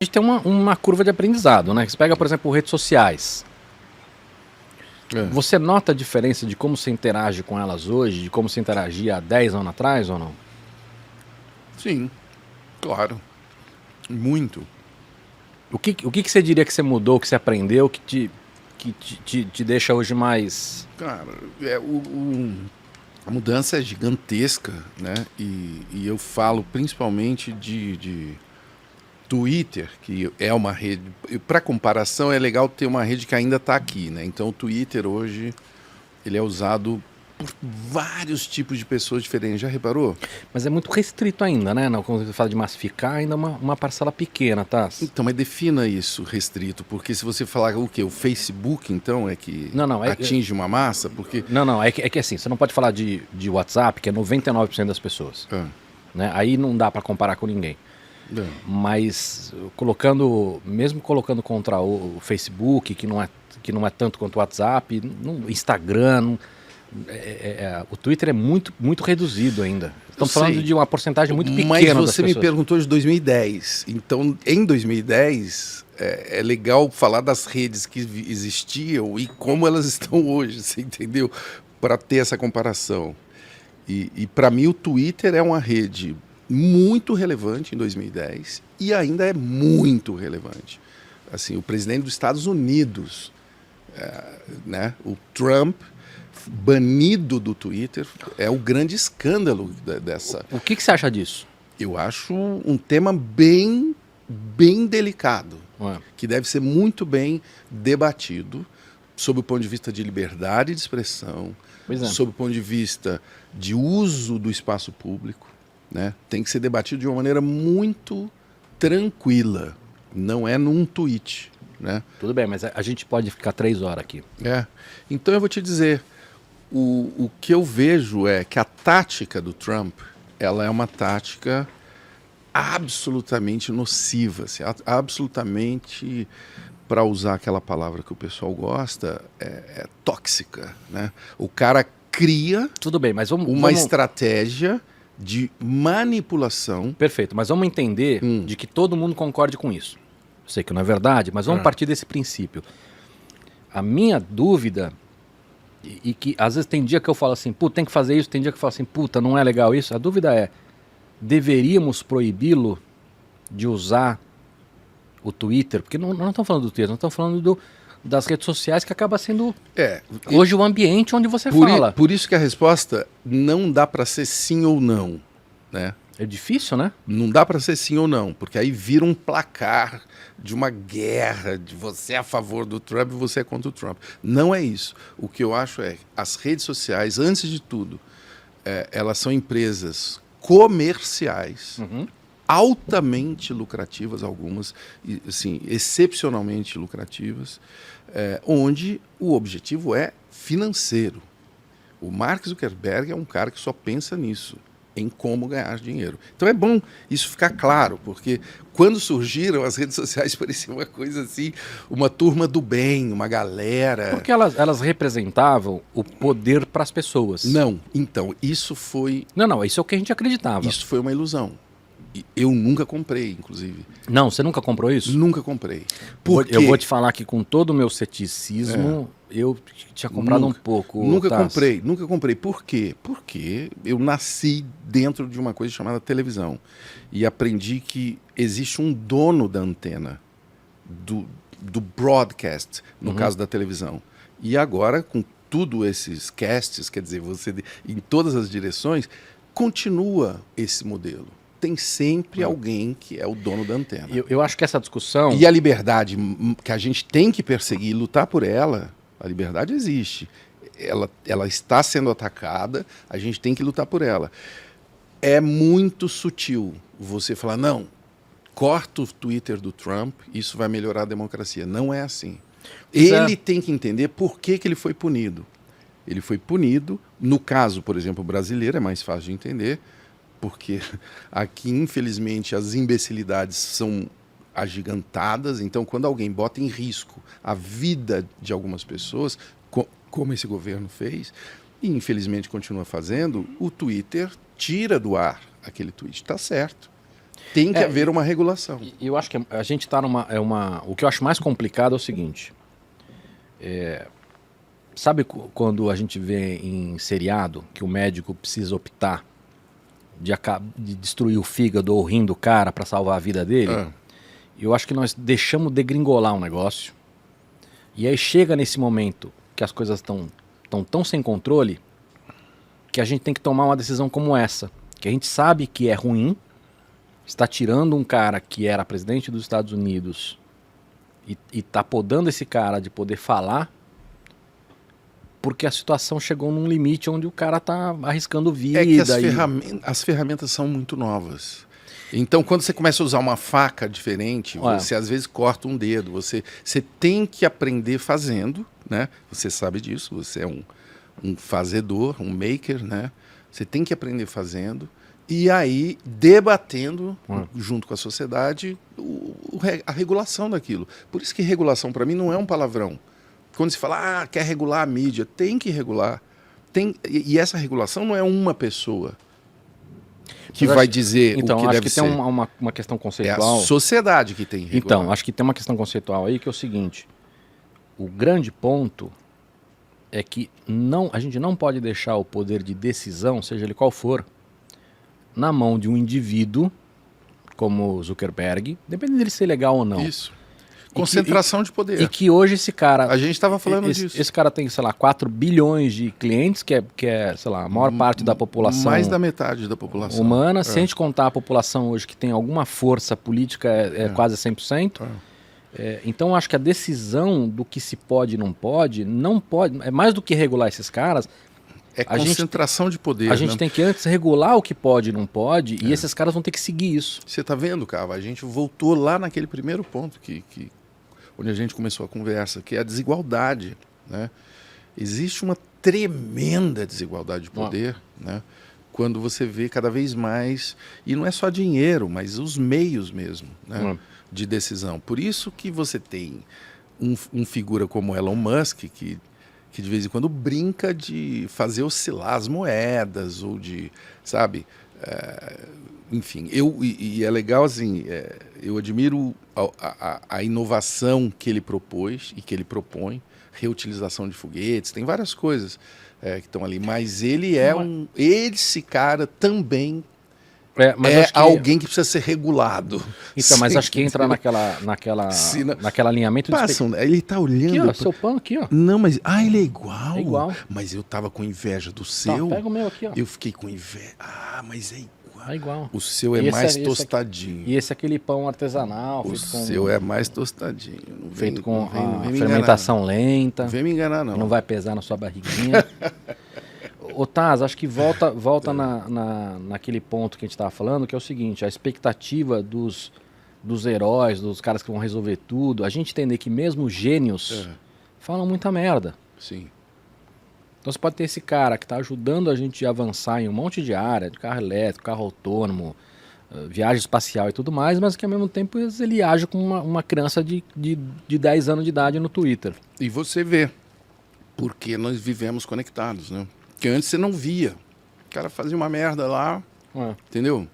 A gente tem uma curva de aprendizado, né? Você pega, por exemplo, redes sociais. Você nota a diferença de como você interage com elas hoje, de como você interagia há 10 anos atrás ou não? Sim, claro. Muito. O que você diria que você mudou, que você aprendeu, que te deixa hoje mais... Cara, a mudança é gigantesca, né? E eu falo principalmente de Twitter, que é uma rede... Para comparação, é legal ter uma rede que ainda está aqui, né? Então, o Twitter hoje, ele é usado por vários tipos de pessoas diferentes. Já reparou? Mas é muito restrito ainda, né? Não, quando você fala de massificar, ainda é uma parcela pequena, tá? Então, mas defina isso, restrito, porque se você falar o quê? O Facebook, então, é que Não, atinge uma massa? Porque... Não, é que assim, você não pode falar de WhatsApp, que é 99% das pessoas. Né? Aí não dá para comparar com ninguém. Mas mesmo colocando contra o Facebook, que não é tanto quanto o WhatsApp, Instagram, o Twitter é muito, muito reduzido ainda. Estamos falando de uma porcentagem muito pequena das pessoas. Mas você me perguntou de 2010. Então, em 2010, é legal falar das redes que existiam e como elas estão hoje, você entendeu? Para ter essa comparação. E para mim, o Twitter é uma rede muito relevante em 2010 e ainda é muito relevante. Assim, o presidente dos Estados Unidos, né, o Trump, banido do Twitter, é o grande escândalo dessa... O que você acha disso? Eu acho um tema bem delicado, que deve ser muito bem debatido sob o ponto de vista de liberdade de expressão, sob o ponto de vista de uso do espaço público, né? Tem que ser debatido de uma maneira muito tranquila, não é num tweet, né? Tudo bem, mas a gente pode ficar 3 horas aqui. Então eu vou te dizer, o que eu vejo é que a tática do Trump, ela é uma tática absolutamente nociva, assim, absolutamente, para usar aquela palavra que o pessoal gosta, é tóxica, né? O cara cria uma estratégia de manipulação. Perfeito, mas vamos entender de que todo mundo concorde com isso. Eu sei que não é verdade, mas vamos partir desse princípio. A minha dúvida, e que às vezes tem dia que eu falo assim, puta, tem que fazer isso, tem dia que eu falo assim, puta, não é legal isso. A dúvida é, deveríamos proibi-lo de usar o Twitter? Porque não estamos falando do Twitter, nós estamos falando das redes sociais, que acaba sendo hoje o ambiente onde você fala. Por isso que a resposta não dá para ser sim ou não, né? É difícil, né? Não dá para ser sim ou não, porque aí vira um placar de uma guerra, de você é a favor do Trump e você é contra o Trump. Não é isso. O que eu acho é as redes sociais, antes de tudo, elas são empresas comerciais, altamente lucrativas, algumas, assim, excepcionalmente lucrativas, onde o objetivo é financeiro. O Mark Zuckerberg é um cara que só pensa nisso, em como ganhar dinheiro. Então é bom isso ficar claro, porque quando surgiram as redes sociais parecia uma coisa assim, uma turma do bem, uma galera... Porque elas representavam o poder para as pessoas. Não, então, isso foi... Não, isso é o que a gente acreditava. Isso foi uma ilusão. Eu nunca comprei, inclusive. Não, você nunca comprou isso? Nunca comprei. Eu vou te falar que com todo o meu ceticismo, eu tinha comprado um pouco. Nunca comprei. Por quê? Porque eu nasci dentro de uma coisa chamada televisão. E aprendi que existe um dono da antena, do broadcast, no caso da televisão. E agora, com tudo esses casts, quer dizer, você em todas as direções, continua esse modelo. Tem sempre alguém que é o dono da antena. Eu acho que essa discussão... E a liberdade que a gente tem que perseguir e lutar por ela, a liberdade existe. Ela está sendo atacada, a gente tem que lutar por ela. É muito sutil você falar, não, corta o Twitter do Trump, isso vai melhorar a democracia. Não é assim. Ele tem que entender por que ele foi punido. Ele foi punido, no caso, por exemplo, brasileiro, é mais fácil de entender, porque aqui, infelizmente, as imbecilidades são agigantadas. Então, quando alguém bota em risco a vida de algumas pessoas, como esse governo fez, e infelizmente continua fazendo, o Twitter tira do ar aquele tweet. Está certo. tem que haver uma regulação. Eu acho que a gente está o que eu acho mais complicado é o seguinte. Sabe quando a gente vê em seriado que o médico precisa optar de destruir o fígado ou o rim do cara para salvar a vida dele? Eu acho que nós deixamos degringolar um negócio. E aí chega nesse momento que as coisas estão tão sem controle que a gente tem que tomar uma decisão como essa. Que a gente sabe que é ruim, está tirando um cara que era presidente dos Estados Unidos e está podando esse cara de poder falar, porque a situação chegou num limite onde o cara está arriscando vida. É que as ferramentas são muito novas. Então, quando você começa a usar uma faca diferente, você às vezes corta um dedo. Você tem que aprender fazendo, né? Você sabe disso, você é um fazedor, um maker, né? Você tem que aprender fazendo e aí debatendo junto com a sociedade a regulação daquilo. Por isso que regulação para mim não é um palavrão. Quando se fala, quer regular a mídia, tem que regular. E essa regulação não é uma pessoa que vai dizer o que deve ser. Então, acho que tem uma questão conceitual. É a sociedade que tem que regular. Então, acho que tem uma questão conceitual aí que é o seguinte. O grande ponto é que a gente não pode deixar o poder de decisão, seja ele qual for, na mão de um indivíduo como Zuckerberg, dependendo dele ser legal ou não. Isso. Concentração de poder. E que hoje esse cara... A gente estava falando disso. Esse cara tem, sei lá, 4 bilhões de clientes, que é, sei lá, a maior parte da população... Mais da metade da população. Humana. Se a gente contar a população hoje que tem alguma força política, é quase 100%. Então, acho que a decisão do que se pode e não pode, é mais do que regular esses caras... É concentração de poder. A gente tem que antes regular o que pode e não pode, e esses caras vão ter que seguir isso. Você está vendo, Cava? A gente voltou lá naquele primeiro ponto onde a gente começou a conversa, que é a desigualdade, né? Existe uma tremenda desigualdade de poder, né? Quando você vê cada vez mais, e não é só dinheiro, mas os meios mesmo, né? De decisão. Por isso que você tem um figura como Elon Musk, que de vez em quando brinca de fazer oscilar as moedas, ou de, sabe, enfim, e é legal assim, eu admiro a inovação que ele propôs e que ele propõe, reutilização de foguetes, tem várias coisas que estão ali, mas ele esse cara também alguém que precisa ser regulado. Então, mas acho que entra naquela alinhamento de... Ele está olhando... Aqui, ó, seu pão aqui, ó. Não, mas... ele é igual. É igual. Mas eu tava com inveja do seu. Pega o meu aqui, ó. Eu fiquei com inveja. Mas é igual. É igual. O seu é mais tostadinho. E esse é aquele pão artesanal. O seu é mais tostadinho. Feito com a fermentação lenta. Não vem me enganar, não. Não vai pesar na sua barriguinha. Ô Taz, acho que volta naquele ponto que a gente estava falando, que é o seguinte, a expectativa dos heróis, dos caras que vão resolver tudo, a gente entender que mesmo gênios falam muita merda. Sim. Então você pode ter esse cara que está ajudando a gente a avançar em um monte de área, de carro elétrico, carro autônomo, viagem espacial e tudo mais, mas que ao mesmo tempo ele age com uma criança de 10 anos de idade no Twitter. E você vê, porque nós vivemos conectados, né? Que antes você não via. O cara fazia uma merda lá, entendeu?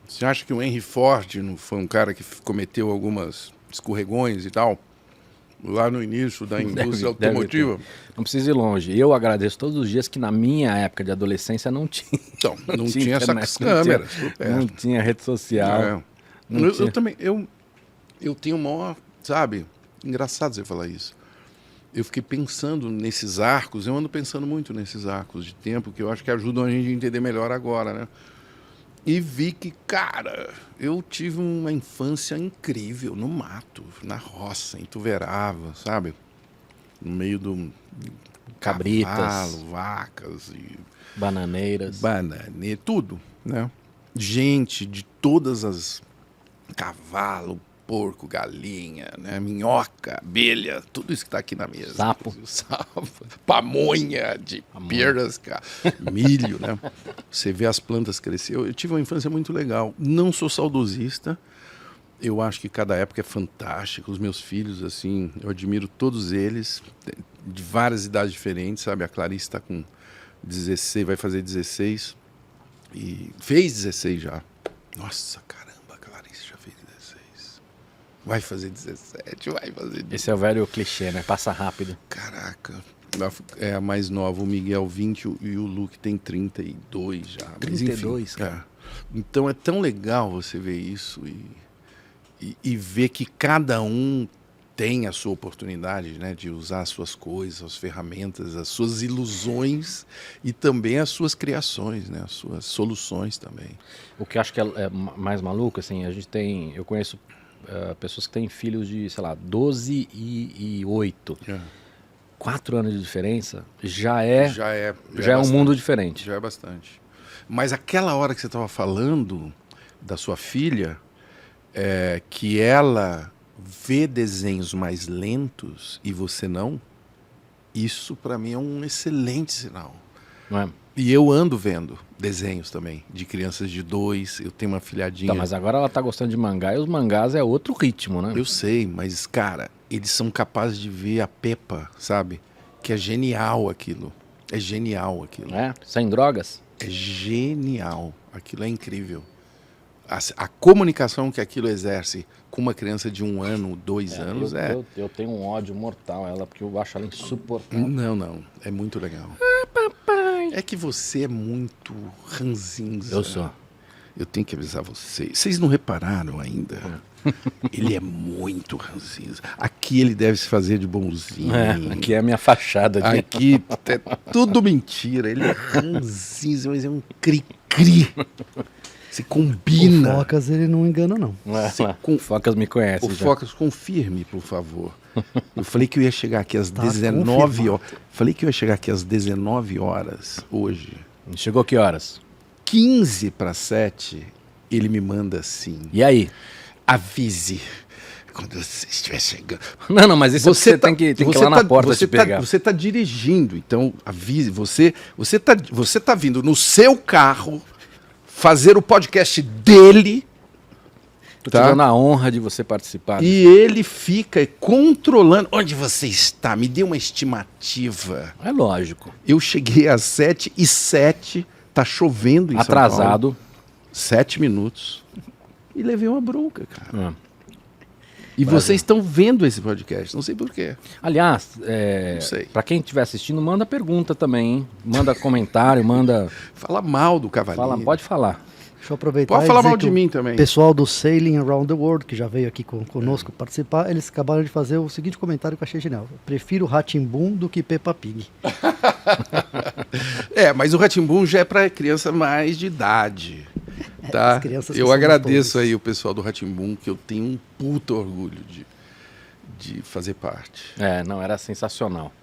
Você acha que o Henry Ford não foi um cara que cometeu algumas escorregões e tal? Lá no início da indústria automotiva? Não precisa ir longe. Eu agradeço todos os dias que na minha época de adolescência não tinha. Então, não tinha essas câmeras. Não tinha rede social. Eu também, eu tenho o maior, sabe? Engraçado você falar isso. Eu fiquei pensando nesses arcos, eu ando pensando muito nesses arcos de tempo, que eu acho que ajudam a gente a entender melhor agora, né? E vi que, cara, eu tive uma infância incrível no mato, na roça, em Tuverava, sabe? No meio do cabritas, cavalo, vacas e bananeiras, tudo, né? Gente de todas as cavalo, porco, galinha, né? Minhoca, abelha, tudo isso que está aqui na mesa. Sapo, pamonha de perdas, milho, né? Você vê as plantas crescer. Eu tive uma infância muito legal. Não sou saudosista. Eu acho que cada época é fantástica. Os meus filhos, assim, eu admiro todos eles, de várias idades diferentes, sabe? A Clarice está com 16, vai fazer 16 e fez 16 já. Nossa, caramba. vai fazer 17, vai fazer 18. Esse é o velho clichê, né? Passa rápido. Caraca. É a mais nova, o Miguel 20 e o Luke tem 32 já. 32, mas, enfim, Então é tão legal você ver isso e ver que cada um tem a sua oportunidade, né, de usar as suas coisas, as ferramentas, as suas ilusões e também as suas criações, né, as suas soluções também. O que eu acho que é mais maluco, assim, eu conheço pessoas que têm filhos de, sei lá, 12 e 8. 4 anos de diferença já é um mundo diferente. Já é bastante. Mas aquela hora que você estava falando da sua filha, que ela vê desenhos mais lentos e você não, isso para mim é um excelente sinal. Não é? E eu ando vendo desenhos também, de crianças de 2, eu tenho uma filhadinha. Tá, mas agora ela tá gostando de mangá e os mangás é outro ritmo, né? Eu sei, mas, cara, eles são capazes de ver a Peppa, sabe? Que é genial aquilo. É genial aquilo. É? Sem drogas? É genial. Aquilo é incrível. A comunicação que aquilo exerce com uma criança de 1 ano, 2 anos eu tenho um ódio mortal a ela, porque eu acho ela insuportável. Não. É muito legal. Papai. É que você é muito ranzinza. Eu sou. Eu tenho que avisar vocês. Vocês não repararam ainda? Ele é muito ranzinza. Aqui ele deve se fazer de bonzinho. Aqui é a minha fachada. Aqui é tudo mentira. Ele é ranzinza, mas é um cri-cri. Se combina. O Focas ele não engana, não. O Focas me conhece. O Focas, confirme, por favor. Eu falei que eu ia chegar aqui às 19 horas. Falei que eu ia chegar aqui às 19 horas hoje. Chegou que horas? 15 para 7, ele me manda assim. E aí? Avise quando você estiver chegando. Não, mas isso você tem que ir lá na porta te pegar. Você está dirigindo, então avise. Você tá vindo no seu carro fazer o podcast dele. Tô te dando a honra de você participar. E ele fica controlando. Onde você está? Me dê uma estimativa. É lógico. Eu cheguei às 7h07, tá chovendo em São Paulo. Atrasado. 7 minutos. E levei uma bronca, cara. E vocês estão vendo esse podcast, não sei porquê. Aliás, sei. Para quem estiver assistindo, manda pergunta também, hein? Manda comentário, manda... Fala mal do Cavalinho. Pode falar. Deixa eu aproveitar. Pode falar mal de mim também. O pessoal do Sailing Around the World, que já veio aqui conosco participar, eles acabaram de fazer o seguinte comentário que eu achei genial. Prefiro Rá-Tim-Bum do que Peppa Pig. Mas o Rá-Tim-Bum já é para criança mais de idade. Tá? Eu agradeço aí o pessoal do Rá-Tim-Bum, que eu tenho um puto orgulho de fazer parte. Não, era sensacional.